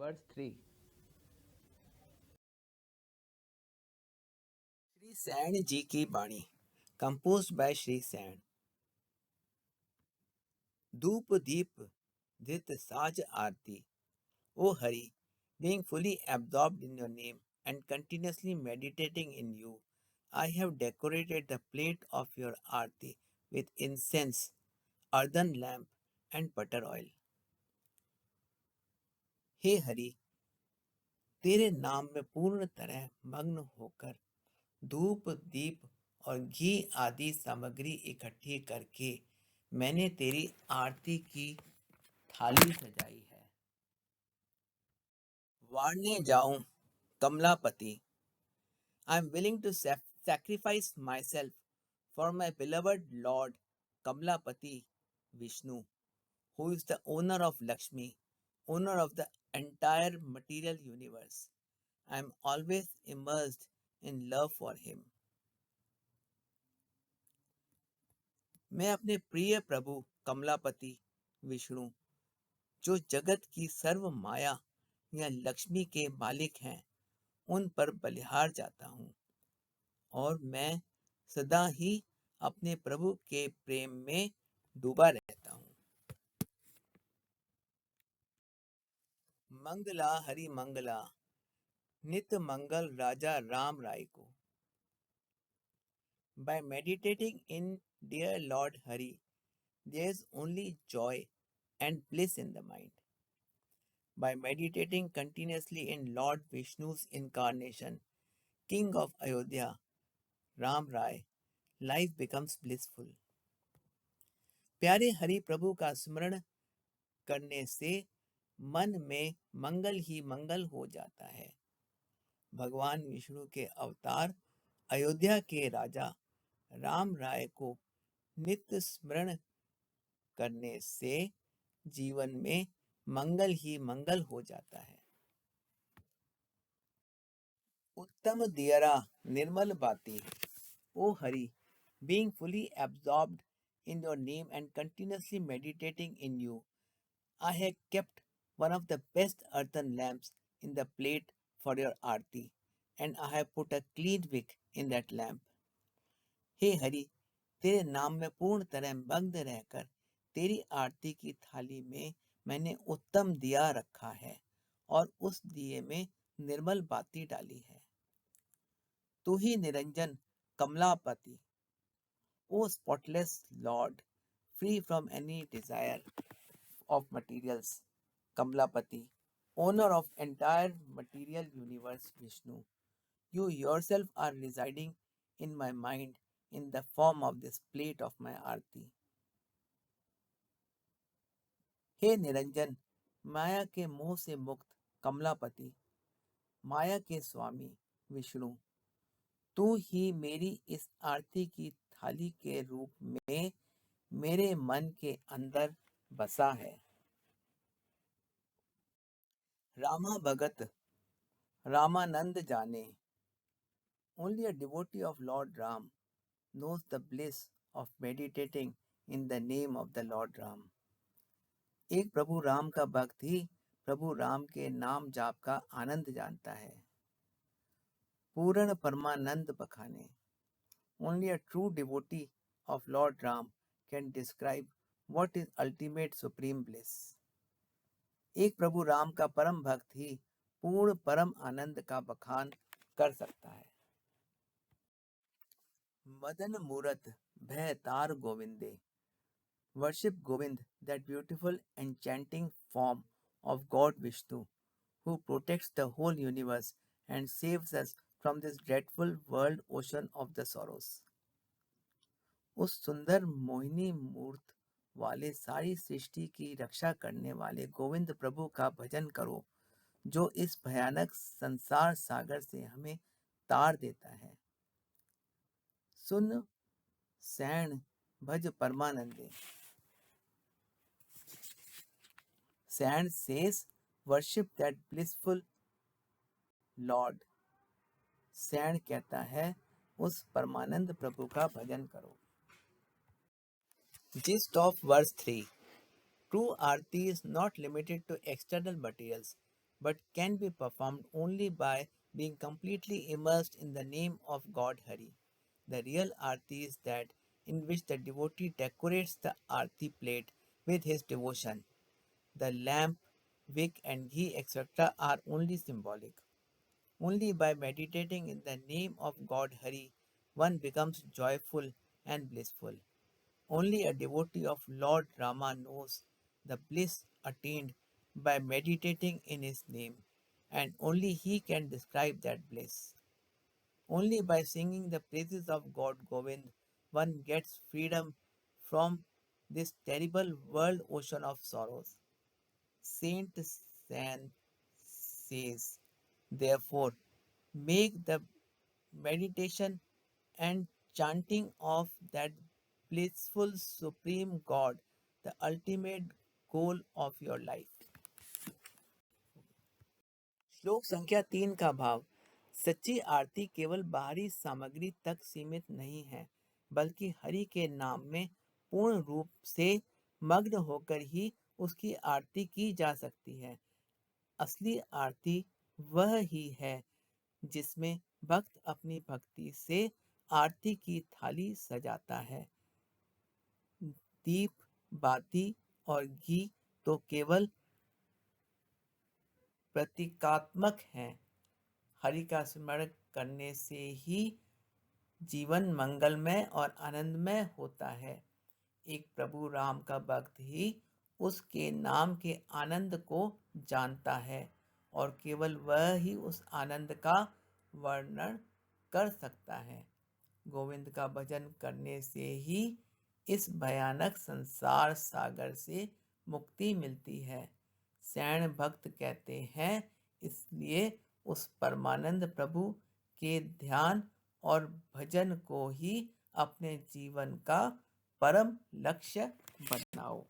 Verse 3. Shri San जी की बाणी composed bye Shri San. धूप दीप धृत साज आरती। O Hari, being fully absorbed in your name and continuously meditating in you, I have decorated the plate of your aarti with incense, earthen lamp, and butter oil. हे हरि, तेरे नाम में पूर्ण तरह मग्न होकर धूप दीप और घी आदि सामग्री इकट्ठी करके मैंने तेरी आरती की थाली सजाई है। वारने जाऊं Kamlapati, I am willing to sacrifice myself for my beloved Lord Kamalapati Vishnu, who is the owner of Lakshmi, owner of the entire material universe. I am always immersed in love for him. मैं अपने प्रिय प्रभु कमलापति विष्णु, जो जगत की सर्व माया या लक्ष्मी के मालिक हैं, उन पर बलिहार जाता हूँ और मैं सदा ही अपने प्रभु के प्रेम में डूबा रहता हूँ। मंगला हरि मंगला, नित मंगल राजा राम राय को। By meditating in dear Lord Hari, there is only joy and bliss in the mind. By meditating continuously in Lord Vishnu's incarnation, King of Ayodhya, Ram Rai, life becomes blissful. प्यारे हरि प्रभु का स्मरण करने से मन में मंगल ही मंगल हो जाता है। भगवान विष्णु के अवतार अयोध्या के राजा राम राय को नित्य स्मरण करने से जीवन में मंगल ही मंगल हो जाता है। उत्तम दियरा निर्मल बाती। O Hari, being fully absorbed in your name and continuously meditating in you, I have kept one of the best earthen lamps in the plate for your aarti, and I have put a clean wick in that lamp. हे हरि, तेरे नाम में पूर्ण तरह मग्न रहकर तेरी आरती की थाली में मैंने उत्तम दिया रखा है और उस दिए में निर्मल बाती डाली है। तू ही Niranjan Kamlapati, O spotless Lord, free from any desire of materials, Kamalapati, owner of entire material universe Vishnu, you yourself are residing in my mind in the form of this plate of my आरती। हे निरंजन, माया के मोह से मुक्त कमलापति, माया के स्वामी विष्णु, तू ही मेरी इस आरती की थाली के रूप में मेरे मन के अंदर बसा है। रामा भगत रामानंद जाने। Only a devotee of Lord Ram knows the bliss of meditating in the name of the Lord Ram. एक प्रभु राम का भक्त ही प्रभु राम के नाम जाप का आनंद जानता है। पूर्ण परमानंद बखाने। Only a true devotee of Lord Ram can describe what is ultimate supreme bliss. एक प्रभु राम का परम भक्त ही पूर्ण परम आनंद का बखान कर सकता है। मदन मूरत भय तार गोविंदे। Worship Govind, that beautiful enchanting form of God Vishnu, who protects the whole universe and saves us from this dreadful world ocean of the sorrows. उस सुंदर मोहिनी मूर्त वाले सारी सृष्टि की रक्षा करने वाले गोविंद प्रभु का भजन करो, जो इस भयानक संसार सागर से हमें तार देता है। सुन सैन भज परमानंदे। Sand says, worship that blissful Lord. Sand कहता है, उस परमानंद प्रभु का भजन करो। Gist of verse 3. True Aarti is not limited to external materials, but can be performed only by being completely immersed in the name of God Hari. The real arti is that in which the devotee decorates the arti plate with his devotion. The lamp, wick, and ghee, etc., are only symbolic. Only by meditating in the name of God Hari one becomes joyful and blissful. Only a devotee of Lord Rama knows the bliss attained by meditating in his name, and only he can describe that bliss. Only by singing the praises of God Govind one gets freedom from this terrible world ocean of sorrows. Saint San says, therefore, make the meditation and chanting of that blissful supreme God the ultimate goal of your life. श्लोक संख्या 3 का भाव। सच्ची आरती केवल बाहरी सामग्री तक सीमित नहीं है, बल्कि हरि के नाम में पूर्ण रूप से मग्न होकर ही उसकी आरती की जा सकती है। असली आरती वह ही है जिसमें भक्त अपनी भक्ति से आरती की थाली सजाता है। दीप, बाती और घी तो केवल प्रतीकात्मक हैं। हरि का स्मरण करने से ही जीवन मंगलमय और आनंदमय होता है। एक प्रभु राम का भक्त ही उसके नाम के आनंद को जानता है और केवल वह ही उस आनंद का वर्णन कर सकता है। गोविंद का भजन करने से ही इस भयानक संसार सागर से मुक्ति मिलती है। शरण भक्त कहते हैं, इसलिए उस परमानंद प्रभु के ध्यान और भजन को ही अपने जीवन का परम लक्ष्य बनाओ।